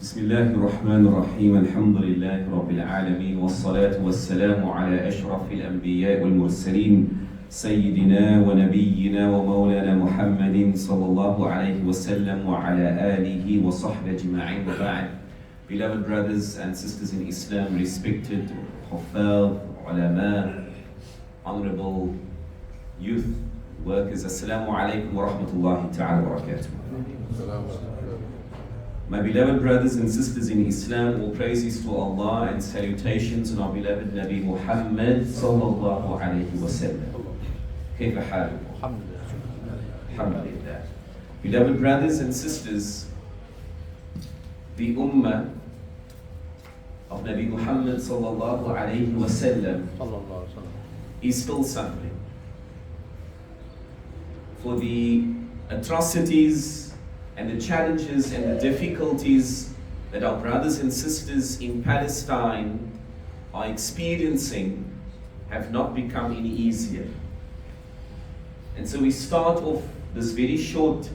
بسم الله الرحمن الرحيم الحمد لله رب العالمين والصلاة والسلام على أشرف الأنبياء والمرسلين سيدنا ونبينا ومولانا محمد صلى الله عليه وسلم وعلى آله وصحبه أجمعين وبعد. Beloved brothers and sisters in Islam, respected Huffaz, ulama, honorable youth workers, Assalamu alaikum wa rahmatullahi ta'ala wa barakatuh. My beloved brothers and sisters in Islam, all praises to Allah and salutations on our beloved Nabi Muhammad sallallahu alayhi wa sallam. كيف حالكم؟ Alhamdulillah. Beloved brothers and sisters, the ummah of Nabi Muhammad sallallahu alayhi wa sallam is still suffering for the atrocities and the challenges and the difficulties that our brothers and sisters in Palestine are experiencing have not become any easier. And so we start off this very short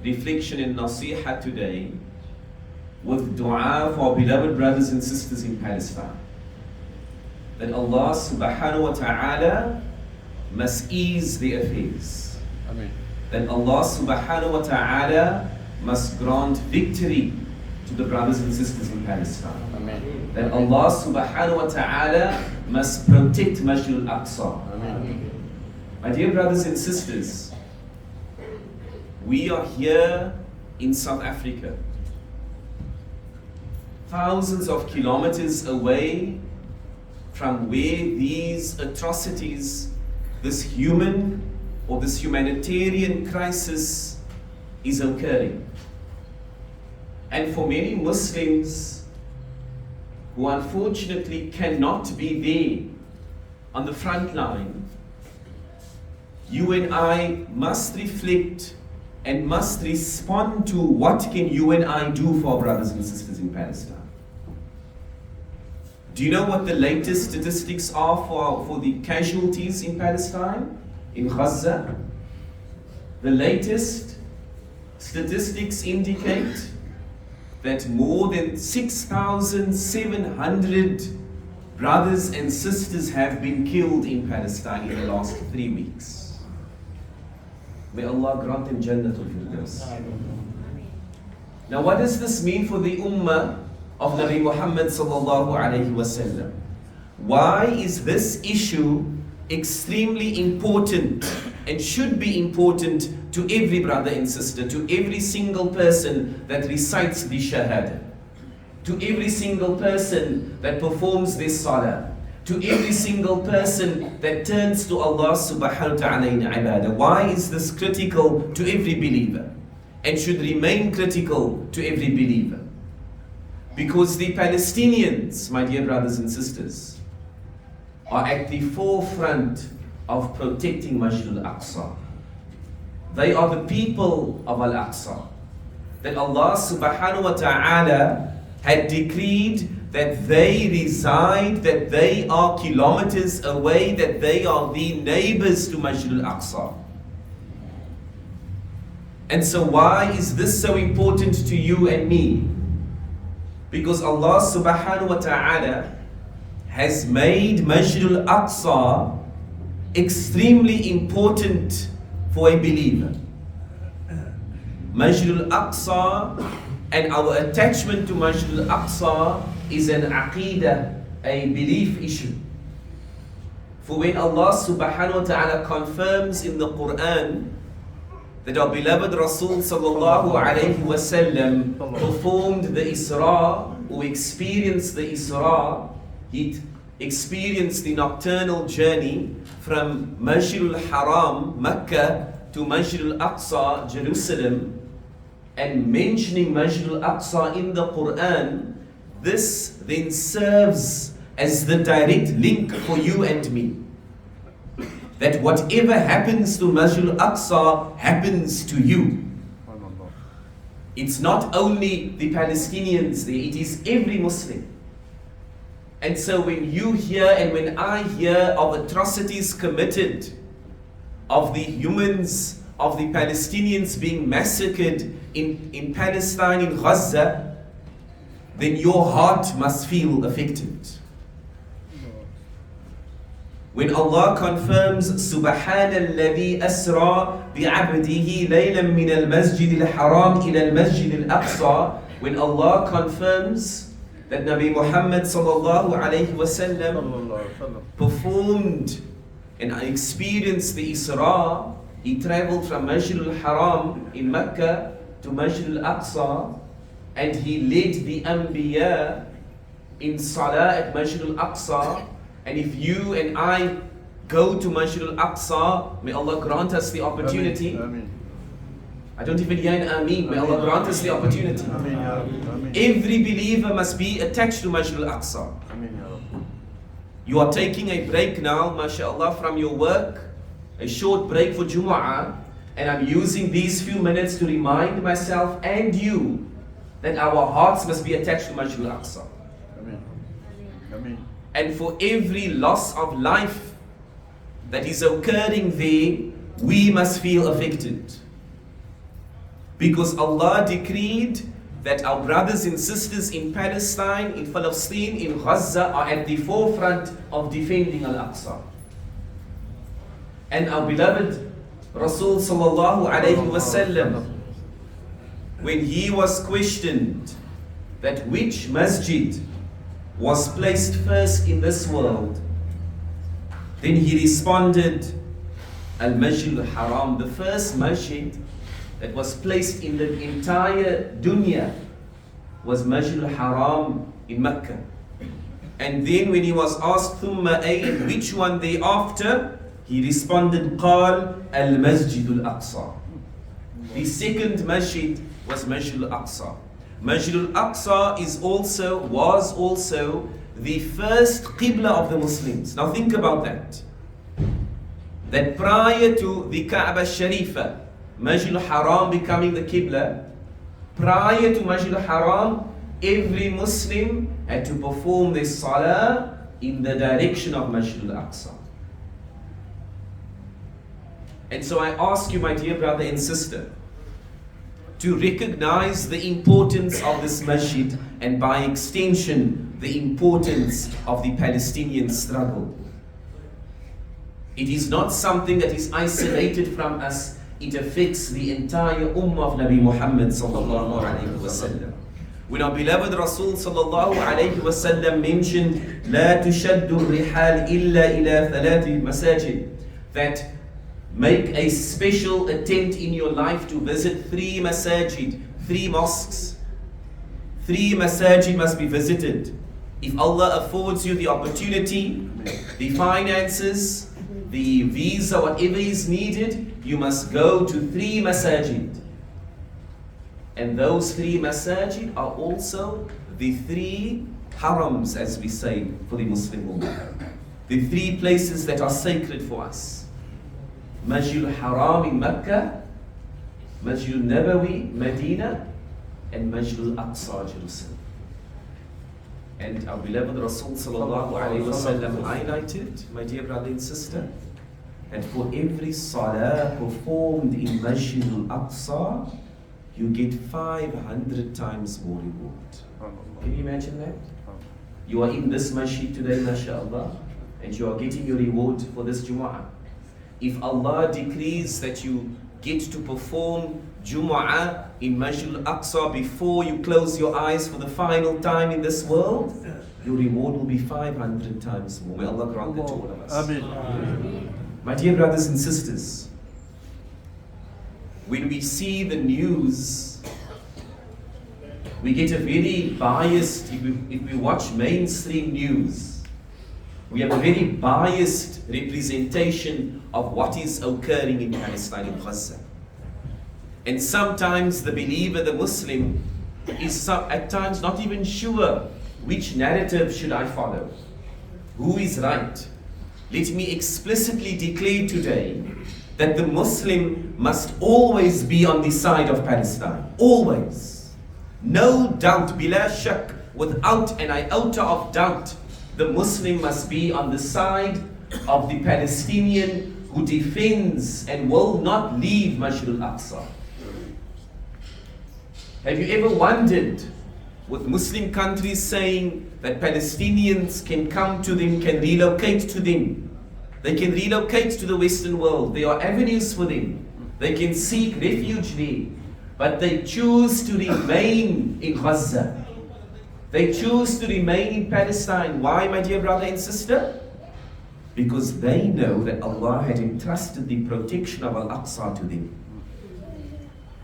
reflection and nasiha today with dua for our beloved brothers and sisters in Palestine. That Allah subhanahu wa ta'ala must ease their affairs. Amen. That Allah subhanahu wa ta'ala must grant victory to the brothers and sisters in Palestine. Amen. That Allah subhanahu wa ta'ala must protect Masjied-dul. Amen. My dear brothers and sisters, we are here in South Africa, thousands of kilometers away from where these atrocities, this humanitarian crisis is occurring. And for many Muslims who unfortunately cannot be there on the front line, you and I must reflect and must respond to what can you and I do for our brothers and sisters in Palestine. Do you know what the latest statistics are for the casualties in Palestine, in Gaza? The latest statistics indicate that more than 6,700 brothers and sisters have been killed in Palestine in the last 3 weeks. May Allah grant them Jannatul Firdaus. Now what does this mean for the ummah of Nabi Muhammad sallallahu alayhi wa sallam? Why is this issue extremely important and should be important to every brother and sister, to every single person that recites the shahada, to every single person that performs this salah, to every single person that turns to Allah subhanahu wa ta'ala in ibadah? Why is this critical to every believer and should remain critical to every believer? Because the Palestinians, my dear brothers and sisters, are at the forefront of protecting Masjied-dul. They are the people of Al-Aqsa. That Allah subhanahu wa ta'ala had decreed that they reside, that they are kilometers away, that they are the neighbors to Masjied-dul. And so why is this so important to you and me? Because Allah subhanahu wa ta'ala has made Masjied-dul extremely important for a believer. Masjied-dul and our attachment to Masjied-dul is an aqidah, a belief issue. For when Allah subhanahu wa ta'ala confirms in the Quran that our beloved Rasul sallallahu alayhi wa sallam performed the Isra, or experienced the Isra, he experienced the nocturnal journey from Masjid al-Haram, Mecca, to Masjid al-Aqsa, Jerusalem, and mentioning Masjid al-Aqsa in the Quran, this then serves as the direct link for you and me. That whatever happens to Masjid al-Aqsa happens to you. It's not only the Palestinians there, it is every Muslim. And so when you hear and when I hear of atrocities committed, of the humans, of the Palestinians being massacred in Palestine, in Gaza, then your heart must feel affected. When Allah confirms Subhanalladhi asra bi'abdihi laylan min al-masjid al-haram ila al-masjid al-aqsa, when Allah confirms that Nabi Muhammad sallallahu alayhi wasallam performed and experienced the Isra, he traveled from Masjid al-Haram in Mecca to Masjid al-Aqsa, and he led the Anbiya in Salah at Masjid al-Aqsa. And if you and I go to Masjid al-Aqsa, may Allah grant us the opportunity. Ameen. I don't even hear an Ameen. May Allah grant us the opportunity. Ameen. Every believer must be attached to Masjid al-Aqsa. Ameen. You are taking a break now, mashallah, from your work, a short break for Jumu'ah, and I'm using these few minutes to remind myself and you that our hearts must be attached to Masjid al-Aqsa. Ameen. Ameen. And for every loss of life that is occurring there, we must feel affected. Because Allah decreed that our brothers and sisters in Palestine, in Palestine, in Gaza are at the forefront of defending Al-Aqsa. And our beloved Rasul sallallahu alayhi wasallam, when he was questioned that which masjid was placed first in this world, then he responded, Al-Masjid al-Haram, the first masjid that was placed in the entire dunya was Masjid al-Haram in Mecca. And then when he was asked, Thumma ayn, which one thereafter? He responded, Qal al-Masjid al-Aqsa. The second masjid was Masjid al-Aqsa. Masjid al-Aqsa was also the first Qibla of the Muslims. Now think about that. That prior to the Kaaba Sharifa, Masjid al-Haram becoming the Qibla, prior to Masjid al-Haram, every Muslim had to perform their salah in the direction of Masjid al-Aqsa. And so I ask you, my dear brother and sister, to recognize the importance of this masjid and by extension the importance of the Palestinian struggle. It is not something that is isolated from us. It affects the entire ummah of Nabi Muhammad sallallahu alayhi wa sallam. When our beloved Rasul sallallahu alayhi wa sallam mentioned لا تشد الرحال إلا إلى ثلاث مساجد, that make a special attempt in your life to visit 3 masajid, 3 mosques. 3 masajid must be visited. If Allah affords you the opportunity, the finances, the visa, whatever is needed, you must go to 3 masajid. And those 3 masajid are also the 3 harams, as we say, for the Muslim ummah. The 3 places that are sacred for us. Masjid al-Haram in Mecca, Masjid al-Nabawi, Medina, and Masjid al-Aqsa, Jerusalem. And our beloved Rasul sallallahu alayhi wa sallam highlighted, my dear brother and sister, that for every salah performed in Masjid al-Aqsa, you get 500 times more reward. Can you imagine that? You are in this masjid today, mashallah, and you are getting your reward for this Jumu'ah. If Allah decrees that you get to perform Jumu'ah in Masjid al-Aqsa before you close your eyes for the final time in this world, your reward will be 500 times more. May Allah grant that to all of us. Ameen. My dear brothers and sisters, when we see the news, we get a very biased, if we watch mainstream news, we have a very biased representation of what is occurring in Palestine and Gaza. And sometimes the believer, the Muslim, is at times not even sure which narrative should I follow. Who is right? Let me explicitly declare today that the Muslim must always be on the side of Palestine. Always. No doubt, bila shak, without an iota of doubt, the Muslim must be on the side of the Palestinian who defends and will not leave Masjid al-Aqsa. Have you ever wondered with Muslim countries saying that Palestinians can come to them, can relocate to them. They can relocate to the Western world. There are avenues for them. They can seek refuge there. But they choose to remain in Gaza. They choose to remain in Palestine. Why, my dear brother and sister? Because they know that Allah had entrusted the protection of Al-Aqsa to them.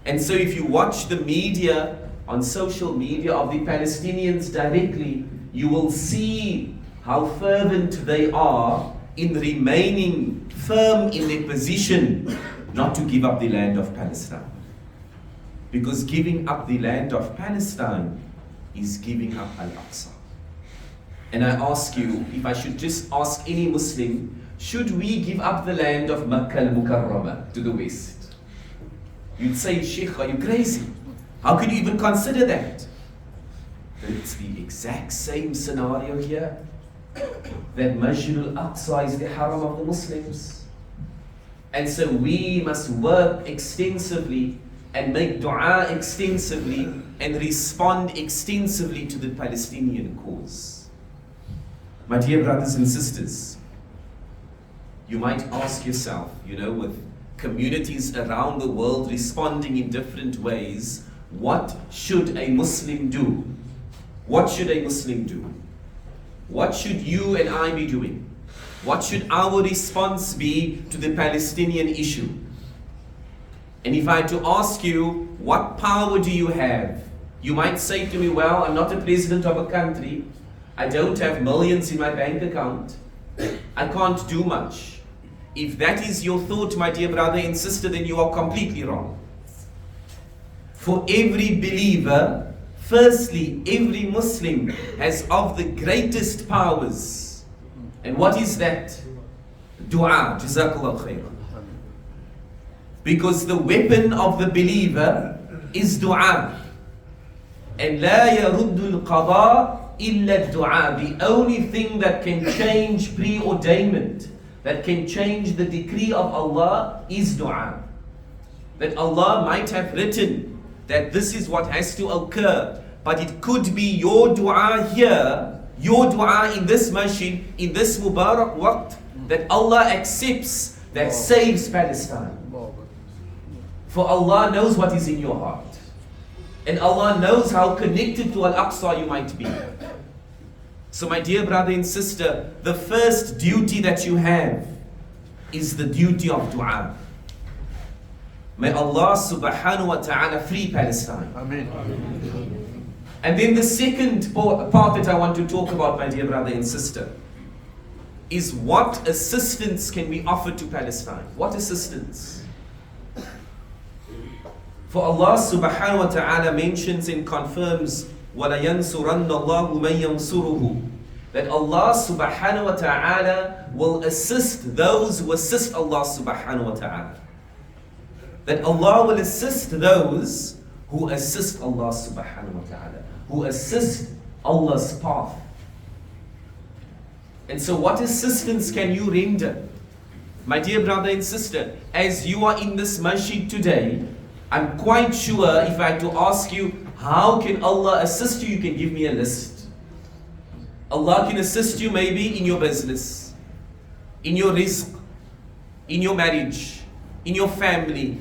And so if you watch the media, on social media of the Palestinians directly, you will see how fervent they are in remaining firm in their position not to give up the land of Palestine. Because giving up the land of Palestine is giving up Al-Aqsa. And I ask you, if I should just ask any Muslim, should we give up the land of Makkah al-Mukarramah to the West? You'd say, Sheikh, are you crazy? How could you even consider that? But it's the exact same scenario here. That Masjied-dul is the haram of the Muslims. And so we must work extensively and make dua extensively and respond extensively to the Palestinian cause. My dear brothers and sisters, you might ask yourself, with communities around the world responding in different ways, what should a Muslim do? What should a Muslim do? What should you and I be doing? What should our response be to the Palestinian issue? And if I had to ask you, what power do you have? You might say to me, well, I'm not the president of a country. I don't have millions in my bank account. I can't do much. If that is your thought, my dear brother and sister, then you are completely wrong. For every believer, firstly, every Muslim has of the greatest powers. And what is that? Dua. Jazakallah khairan. Because the weapon of the believer is dua. And la yaruddu al-qada illa dua. The only thing that can change preordainment, that can change the decree of Allah, is dua. That Allah might have written that this is what has to occur, but it could be your dua here, your dua in this masjid, in this Mubarak waqt, that Allah accepts, that saves Palestine. For Allah knows what is in your heart. And Allah knows how connected to Al-Aqsa you might be. So my dear brother and sister, the first duty that you have is the duty of dua. May Allah subhanahu wa ta'ala free Palestine. Amen. And then the second part that I want to talk about, my dear brother and sister, is what assistance can be offered to Palestine? What assistance? For Allah subhanahu wa ta'ala mentions and confirms وَلَيَنْصُرَنَّ اللَّهُ مَنْ يَنْصُرُهُ, that Allah subhanahu wa ta'ala will assist those who assist Allah subhanahu wa ta'ala. That Allah will assist those who assist Allah subhanahu wa ta'ala, who assist Allah's path. And so what assistance can you render? My dear brother and sister, as you are in this masjid today, I'm quite sure if I had to ask you, how can Allah assist you? You can give me a list. Allah can assist you maybe in your business, in your rizq, in your marriage, in your family.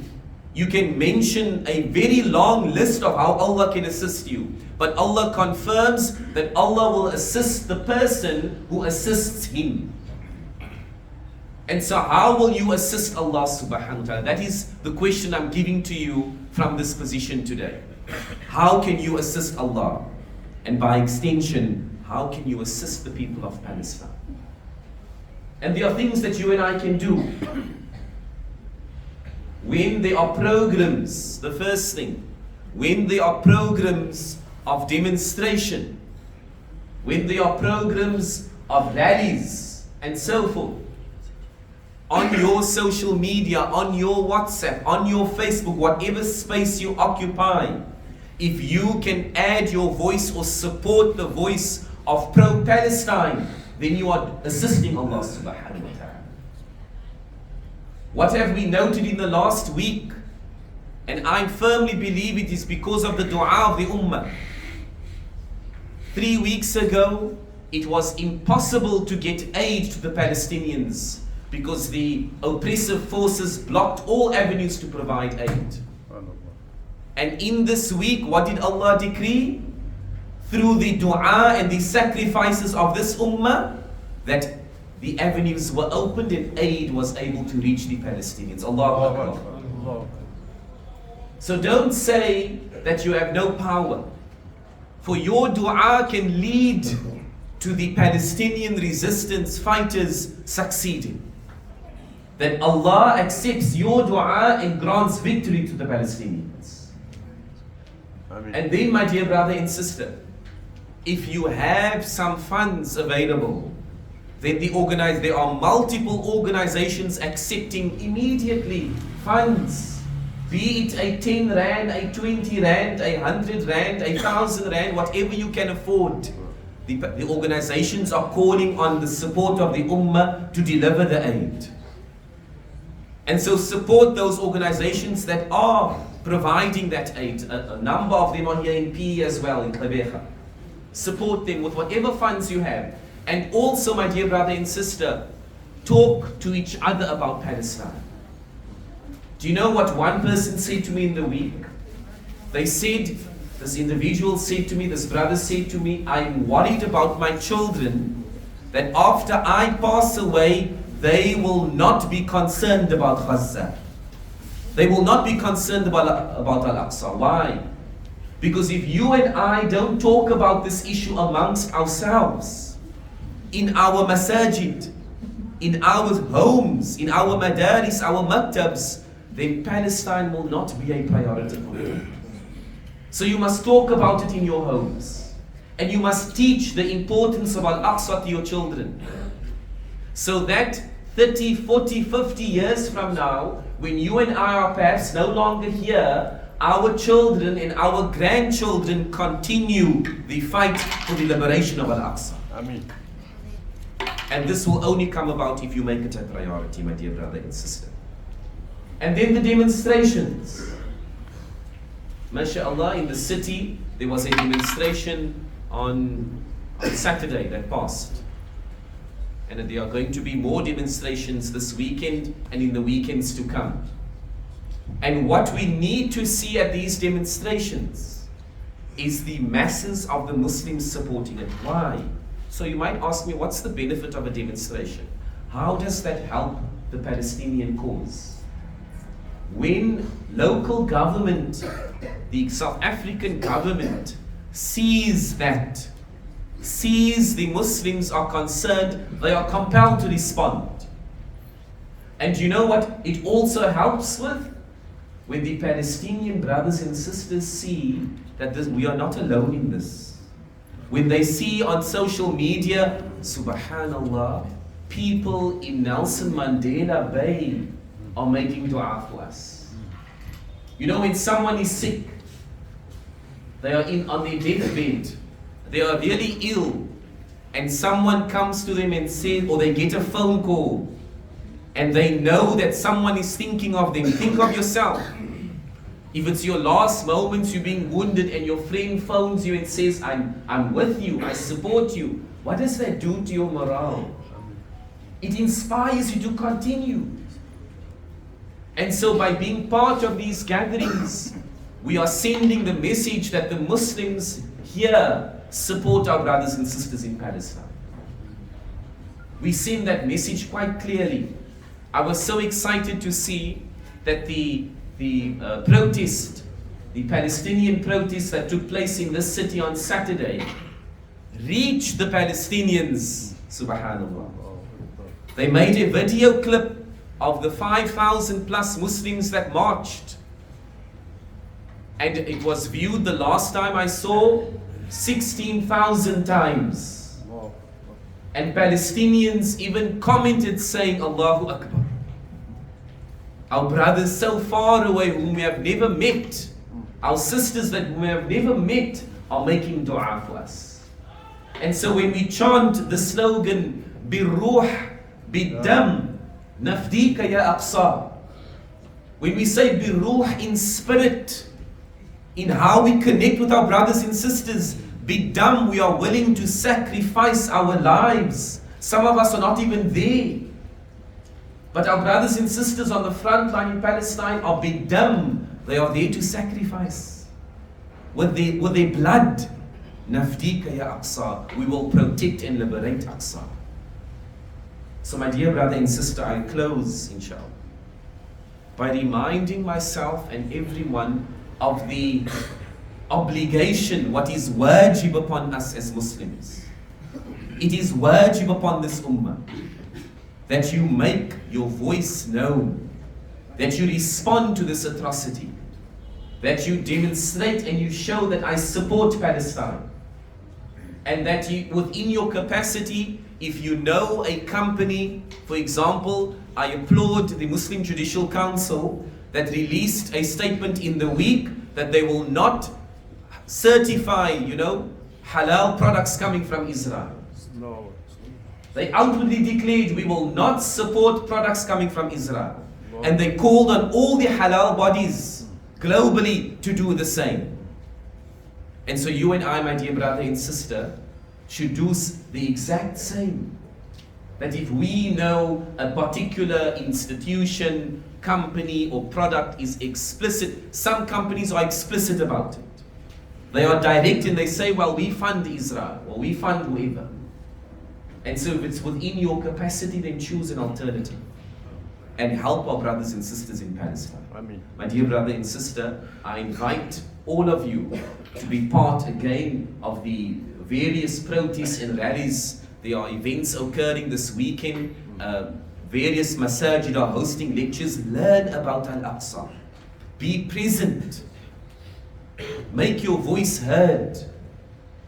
You can mention a very long list of how Allah can assist you. But Allah confirms that Allah will assist the person who assists him. And so how will you assist Allah subhanahu wa ta'ala? That is the question I'm giving to you from this position today. How can you assist Allah? And by extension, how can you assist the people of Palestine? And there are things that you and I can do. When there are programs, the first thing, when there are programs of demonstration, when there are programs of rallies and so forth, on your social media, on your WhatsApp, on your Facebook, whatever space you occupy, if you can add your voice or support the voice of pro-Palestine, then you are assisting Allah subhanahu wa ta'ala. What have we noted in the last week? And I firmly believe it is because of the dua of the ummah. 3 weeks ago, it was impossible to get aid to the Palestinians because the oppressive forces blocked all avenues to provide aid. And in this week, what did Allah decree? Through the dua and the sacrifices of this ummah, that the avenues were opened and aid was able to reach the Palestinians. Allahu Akbar. So don't say that you have no power. For your dua can lead to the Palestinian resistance fighters succeeding. That Allah accepts your dua and grants victory to the Palestinians. And then, my dear brother and sister, if you have some funds available, then there are multiple organizations accepting immediately funds, be it a 10 rand, a 20 rand, a 100 rand, a 1,000 rand, whatever you can afford. The organizations are calling on the support of the ummah to deliver the aid. And so support those organizations that are providing that aid. A number of them are here in PE as well, in Klabecha. Support them with whatever funds you have. And also, my dear brother and sister, talk to each other about Palestine. Do you know what one person said to me in the week? They said, this individual said to me, this brother said to me, I'm worried about my children, that after I pass away, they will not be concerned about Gaza. They will not be concerned about Al-Aqsa. Why? Because if you and I don't talk about this issue amongst ourselves, in our masajid, in our homes, in our madaris, our maktabs, then Palestine will not be a priority for you. So you must talk about it in your homes. And you must teach the importance of Al-Aqsa to your children. So that 30, 40, 50 years from now, when you and I are perhaps no longer here, our children and our grandchildren continue the fight for the liberation of Al-Aqsa. Ameen. And this will only come about if you make it a priority, my dear brother and sister. And then the demonstrations. MashaAllah, in the city, there was a demonstration on Saturday that passed. And there are going to be more demonstrations this weekend and in the weekends to come. And what we need to see at these demonstrations is the masses of the Muslims supporting it. Why? So you might ask me, what's the benefit of a demonstration? How does that help the Palestinian cause? When local government, the South African government, sees the Muslims are concerned, they are compelled to respond. And you know what it also helps with? When the Palestinian brothers and sisters see that we are not alone in this. When they see on social media, subhanallah, people in Nelson Mandela Bay are making dua for us. You know, when someone is sick, they are on their deathbed, they are really ill, and someone comes to them and says, or they get a phone call, and they know that someone is thinking of them. Think of yourself. If it's your last moments, you're being wounded, and your friend phones you and says, I'm with you, I support you. What does that do to your morale? It inspires you to continue. And so by being part of these gatherings, we are sending the message that the Muslims here support our brothers and sisters in Palestine. We send that message quite clearly. I was so excited to see that the protest, the Palestinian protest that took place in this city on Saturday, reached the Palestinians, subhanallah. They made a video clip of the 5,000 plus Muslims that marched. And it was viewed the last time I saw 16,000 times. And Palestinians even commented saying, Allahu Akbar. Our brothers so far away whom we have never met, our sisters that we have never met are making dua for us. And so when we chant the slogan, Birruh, Biddam, Nafdika ya Aqsa, when we say Birruh in spirit, in how we connect with our brothers and sisters, Be dumb, we are willing to sacrifice our lives. Some of us are not even there. But our brothers and sisters on the front line in Palestine are big dumb. They are there to sacrifice. With their blood. Nafdika ya Aqsa. We will protect and liberate Aqsa. So my dear brother and sister, I close, inshallah, by reminding myself and everyone of the obligation, what is wajib upon us as Muslims. It is wajib upon this ummah that you make your voice known, that you respond to this atrocity, that you demonstrate and you show that I support Palestine, and that you, within your capacity, if you know a company, for example, I applaud the Muslim Judicial Council that released a statement in the week that they will not certify, halal products coming from Israel. No. They outwardly declared, we will not support products coming from Israel. And they called on all the halal bodies globally to do the same. And so you and I, my dear brother and sister, should do the exact same. That if we know a particular institution, company or product is explicit, some companies are explicit about it. They are direct and they say, well, we fund Israel or we fund whoever. And so if it's within your capacity, then choose an alternative and help our brothers and sisters in Palestine. Amen. My dear brother and sister, I invite all of you to be part again of the various protests and rallies. There are events occurring this weekend. Various masajid are hosting lectures. Learn about Al-Aqsa. Be present. Make your voice heard.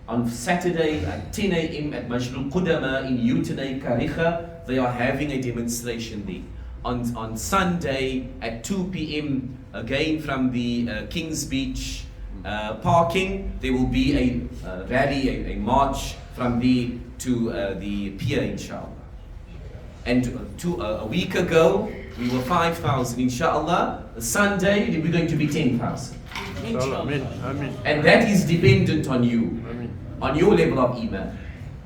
On Saturday at 10 a.m. at Masjied-dul in Utenay, Karicha, they are having a demonstration there. On Sunday at 2 p.m. again from the King's Beach parking, there will be a rally, a march from there to the pier, inshallah. And a week ago, we were 5,000, inshallah. Sunday, we're going to be 10,000. Amen. Amen. And that is dependent on you, Amen. on your level of iman.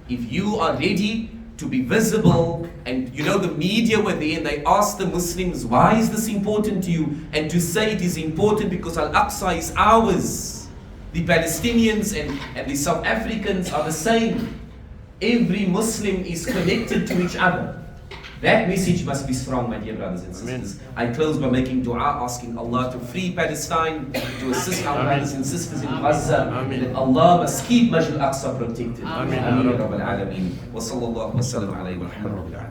If you are ready to be visible, and the media were there and they asked the Muslims, why is this important to you? And to say it is important because Al-Aqsa is ours. The Palestinians and the South Africans are the same. Every Muslim is connected to each other. That message must be strong, my dear brothers and sisters. I close by making dua, asking Allah to free Palestine, to assist our brothers and sisters in Gaza, that Allah must keep Masjid al-Aqsa protected. Ameen. Raban Alameen. Wa sallallahu wa sallam alayhi wa sallam.